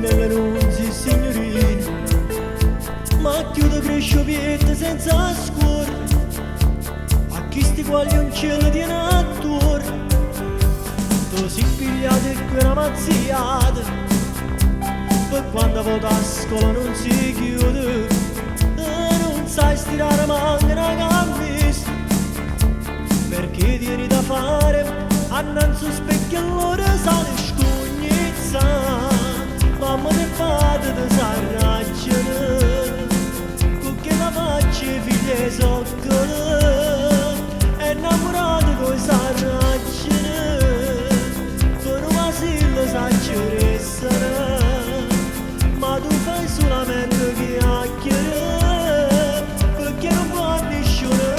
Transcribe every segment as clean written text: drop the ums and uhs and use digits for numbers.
nelle nunzi signorine, ma chiudo crescio piede senza scuola, a chi sti quali un cielo tiene attorno, tu si pigliate e quella mazziata, per quando vado a scuola non si chiude, e non sai stirare manca una camisa, perché tieni da fare, annanzi specchio allora sale scognizza, mamma te fate te s'arracciano, con che la faccia i figli soccano, è innamorata coi s'arracciano, per una silla s'acceressano, ma tu fai solamente chiacchiere, perché non può nessuno.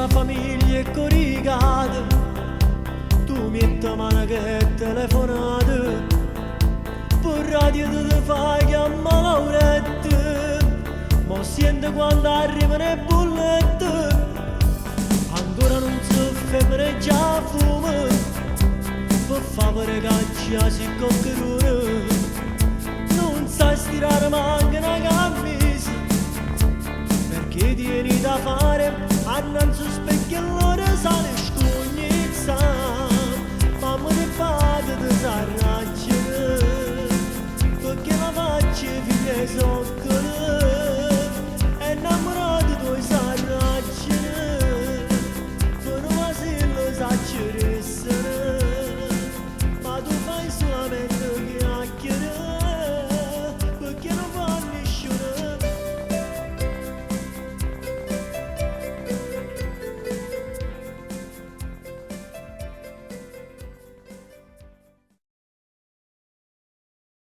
Famiglia è coricata, tu metti a mano che è telefonata, per radio ti fai chiamare Lauretta, ma sente quando arrivano le bollette, ancora non so femmine già fuma, per fare caccia si coccherone, non sai stirare manca una camisa, perché tieni da fare, annanzi specchio allora sale scognizza, mamma te fa